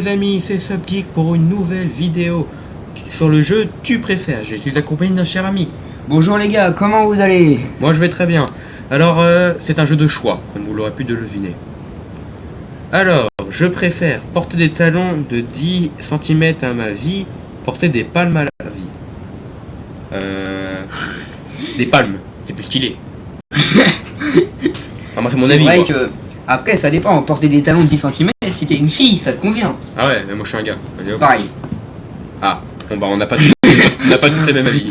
Les amis, c'est Subgeek pour une nouvelle vidéo sur le jeu Tu préfères. Je suis accompagné d'un cher ami. Bonjour les gars, comment vous allez? Moi je vais très bien. Alors c'est un jeu de choix, comme vous l'aurez pu deviner. Alors, je préfère porter des talons de 10 cm à ma vie, porter des palmes à la vie. Des palmes, c'est plus stylé. Enfin, moi c'est mon avis. C'est vrai quoi. que après ça dépend, porter des talons de 10 cm, si t'es une fille, ça te convient. Ah ouais, mais moi je suis un gars. Allez, hop. Pareil. Ah, bon bah on n'a pas, on n'a pas tous les mêmes avis.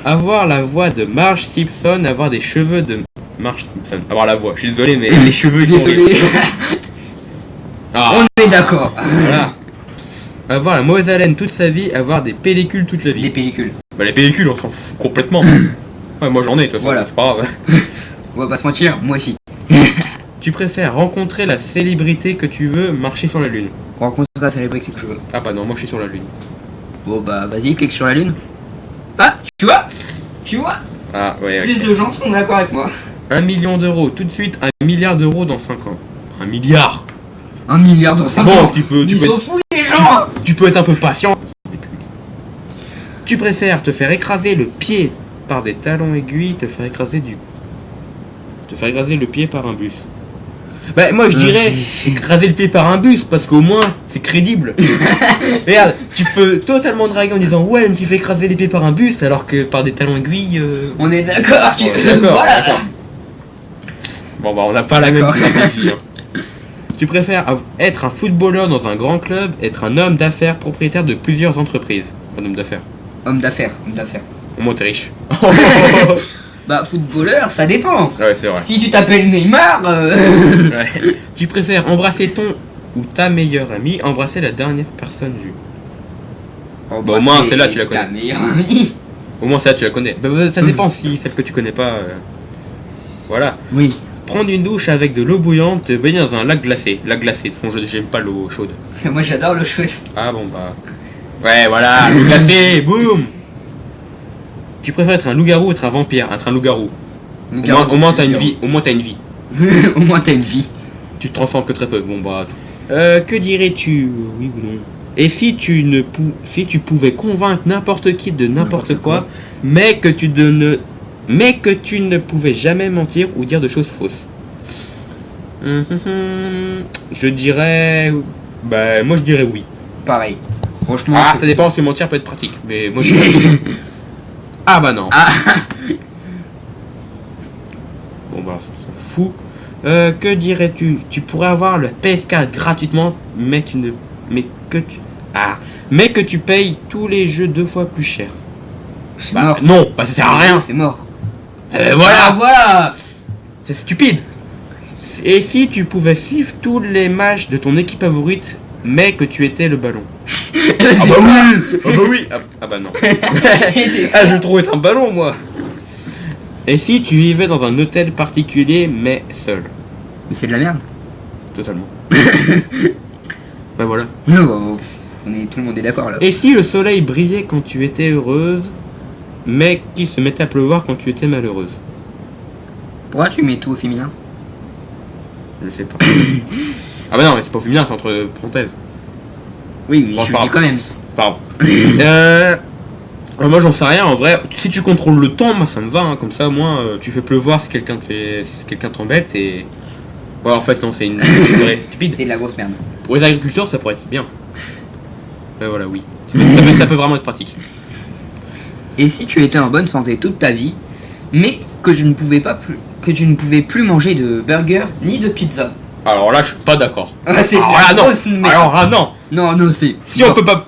Avoir la voix de Marge Simpson, avoir des cheveux de Marge Simpson. Avoir la voix, je suis désolé mais les cheveux ils sont... Désolé. Ah, On est d'accord. voilà. Avoir la mauvaise haleine toute sa vie, avoir des pellicules toute la vie. Des pellicules. Bah les pellicules on s'en fout complètement. Ouais moi j'en ai de toute façon, Voilà. c'est pas grave. On va pas se mentir, moi aussi. Tu préfères rencontrer la célébrité que tu veux, marcher sur la lune. Rencontrer la célébrité que je veux. Ah bah non, moi je suis sur la lune. Bon bah vas-y, clique sur la lune. Ah, tu vois? Tu vois? Ah ouais, Plus ok. de gens sont d'accord avec moi. 1 million d'euros, tout de suite 1 milliard d'euros dans 5 ans. 1 milliard. 1 milliard dans 5 Bon, ans. tu peux Ils s'en être... foutent les gens. Tu peux être un peu patient. Tu préfères te faire écraser le pied par des talons aiguilles, te faire écraser le pied par un bus. Bah moi je dirais écraser le pied par un bus parce qu'au moins c'est crédible. Regarde, tu peux totalement draguer en disant ouais mais tu fais écraser les pieds par un bus alors que par des talons aiguilles. On est d'accord. On est d'accord, Voilà. d'accord. Bon bah on n'a pas la même D'accord. stratégie. Hein. Tu préfères être un footballeur dans un grand club, être un homme d'affaires propriétaire de plusieurs entreprises. Un homme d'affaires. Homme d'affaires, homme d'affaires. Au moins t'es riche. Bah footballeur, ça dépend. Ouais c'est vrai. Si tu t'appelles Neymar, Ouais. Tu préfères embrasser ton ou ta meilleure amie, embrasser la dernière personne vue. Bah, au moins, celle-là, tu la connais. Ta meilleure amie. Au moins ça tu la connais. Bah, ça dépend si celle que tu connais pas. Voilà. Oui. Prendre une douche avec de l'eau bouillante, te baigner dans un lac glacé. Lac glacé. Bon, j'aime pas l'eau chaude. Moi j'adore l'eau chaude. Ah bon bah. Ouais voilà, l'eau glacée, boum. Tu préfères être un loup-garou ou être un vampire? Être un loup-garou. Au moins t'as une vie. Au moins t'as une vie. Au moins t'as une vie. Tu te transformes que très peu. Bon bah. Que dirais-tu? Oui ou non? Et si tu pouvais convaincre n'importe qui de n'importe quoi, mais que tu ne pouvais jamais mentir ou dire de choses fausses. Je dirais. Bah moi je dirais oui. Pareil. Franchement. Ah ça dépend parce que mentir peut être pratique. Mais moi je dirais oui. Ah bah non. Ah. Bon bah ça on s'en fout. Que dirais-tu? Tu pourrais avoir le PS4 gratuitement, mais que tu payes tous les jeux 2 fois plus cher. C'est Bah mort. non, bah ça sert à rien. C'est mort. Voilà, Ah, voilà. c'est stupide. Et si tu pouvais suivre tous les matchs de ton équipe favorite, mais que tu étais le ballon? Ah bah oui. Ah bah oui. Ah bah non. Ah je veux trop être un ballon moi. Et si tu vivais dans un hôtel particulier mais seul? Mais c'est de la merde. Totalement. Bah voilà. Non, bah, tout le monde est d'accord là. Et si le soleil brillait quand tu étais heureuse, mais qu'il se mettait à pleuvoir quand tu étais malheureuse? Pourquoi tu mets tout au féminin? Je sais pas. Ah bah non mais c'est pas au féminin, c'est entre parenthèses. Oui, mais Bon, je c'est le pas dis quand même. C'est pas grave. Moi j'en sais rien en vrai. Si tu contrôles le temps, moi ça me va. Hein. Comme ça au moins tu fais pleuvoir si quelqu'un t'embête et. Ouais en fait non c'est une vraie stupide. C'est de la grosse merde. Pour les agriculteurs ça pourrait être bien. Ouais voilà oui. Ça peut vraiment être pratique. Et si tu étais en bonne santé toute ta vie, mais que tu ne pouvais plus manger de burger ni de pizza? Alors là je suis pas d'accord. Ah, c'est Alors de la là non. grosse merde. Alors là non. Non, non, c'est. Si on peut pas.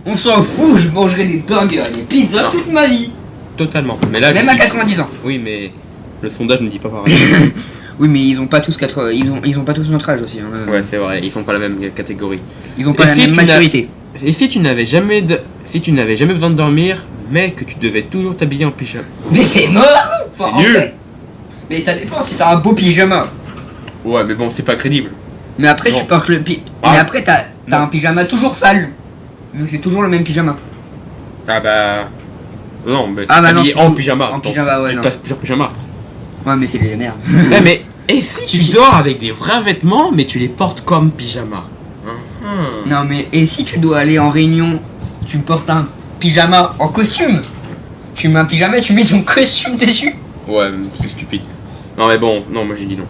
On s'en fout, je mangerai des burgers et des pizzas Non. toute ma vie. Totalement. Mais là, Même je à dis- 90 ans. Oui, mais le sondage ne dit pas pareil. Oui, mais ils ont pas tous ils ont pas tous notre âge aussi. Hein. Ouais, c'est vrai, ils sont pas la même catégorie. Ils ont pas Et la si même tu n'as- maturité. Et si tu n'avais jamais besoin de dormir, mais que tu devais toujours t'habiller en pyjama? Mais c'est mort. C'est en nul. fait. Mais ça dépend si t'as un beau pyjama. Ouais, mais bon, c'est pas crédible. Mais après Non. tu portes Ah. Mais après t'as Non. un pyjama toujours sale. Vu que c'est toujours le même pyjama. Ah bah. Non, mais Ah bah non, t'habiller c'est en tout. pyjama. En Attends, pyjama, ouais, tu non. passes plusieurs pyjamas. Ouais, mais c'est les merdes. Eh, mais. Et si tu dors avec des vrais vêtements, mais tu les portes comme pyjama? Non mais, et si tu dois aller en réunion, tu portes un pyjama en costume. Tu mets un pyjama et tu mets ton costume dessus. Ouais, c'est stupide. Non mais bon, non, moi j'ai dit non.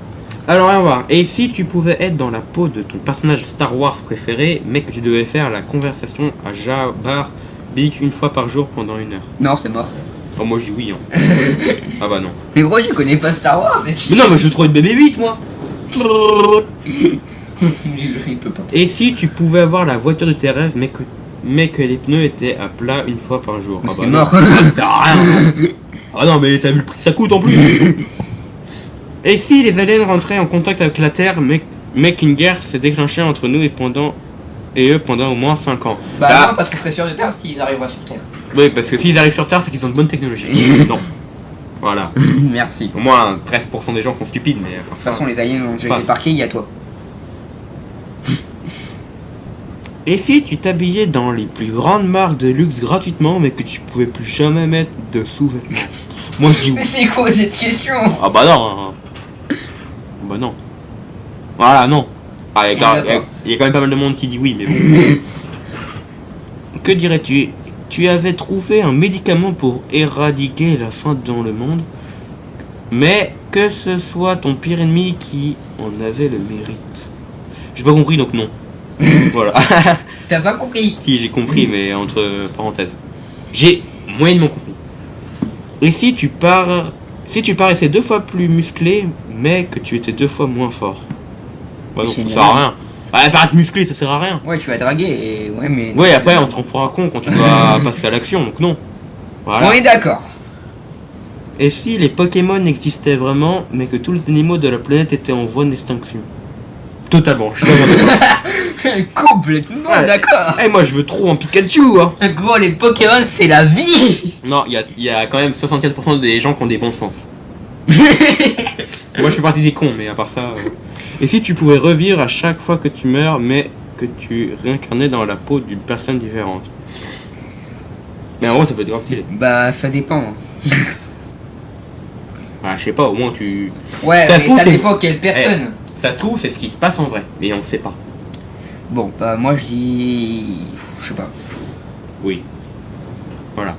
Alors, on va voir. Et si tu pouvais être dans la peau de ton personnage Star Wars préféré, mais que tu devais faire la conversation à Jabbar Big une fois par jour pendant 1 heure? Non, c'est mort. Oh, moi je dis oui, hein. Ah bah non. Mais gros, tu connais pas Star Wars et tu... Mais non, mais je veux trop être bébé 8, moi. Il peut pas. Et si tu pouvais avoir la voiture de tes rêves, mais que les pneus étaient à plat une fois par jour? Mais Ah c'est bah mort. non. Ça sert à rien. Ah non, mais t'as vu le prix que ça coûte en plus. Et si les aliens rentraient en contact avec la Terre, mais qu'une guerre s'est déclenchée entre nous et eux pendant au moins 5 ans? Bah non, parce qu'on serait sûr de Terre s'ils arriveraient sur Terre. Oui, parce que s'ils arrivent sur Terre, c'est qu'ils ont de bonnes technologies. Non. Voilà. Merci. Au moins 13% des gens sont stupides, mais à part De toute façon, les aliens ont déjà Passe. été parqués, il y a toi. Et si tu t'habillais dans les plus grandes marques de luxe gratuitement, mais que tu pouvais plus jamais mettre de sous-vêtements? Moi je dis oui. Mais c'est quoi cette question? Ah bah non. Hein. Bah non. Voilà, non. Ah, il y a quand même pas mal de monde qui dit oui, mais bon. Que dirais-tu? Tu avais trouvé un médicament pour éradiquer la faim dans le monde, mais que ce soit ton pire ennemi qui en avait le mérite. J'ai pas compris, donc non. Voilà. T'as pas compris? Si, j'ai compris, mais entre parenthèses. J'ai moyennement compris. Et si tu paraissais 2 fois plus musclé, mais que tu étais 2 fois moins fort? Bah non, ça Génial. sert à rien. Ah, paraître musclé, ça sert à rien. Ouais, tu vas draguer et... Ouais, mais... Ouais, après, on te rend pour un con quand tu dois passer à l'action, donc non. Voilà. On est d'accord. Et si les Pokémon existaient vraiment, mais que tous les animaux de la planète étaient en voie d'extinction? Totalement, je suis totalement d'accord. Complètement Ouais. d'accord. Eh, moi je veux trop un Pikachu, hein. Gros, les Pokémon, c'est la vie. Non, il y a quand même 64% des gens qui ont des bons sens. Moi je fais partie des cons, mais à part ça... Et si tu pouvais revivre à chaque fois que tu meurs, mais que tu réincarnais dans la peau d'une personne différente? Mais en gros, ça peut être grave stylé. Bah, ça dépend. Bah, je sais pas, au moins tu... Ouais, Ça se mais trouve, ça c'est- dépend quelle personne. Ça se trouve, c'est ce qui se passe en vrai, mais on sait pas. Bon, bah, moi, je dis... Je sais pas. Oui. Voilà.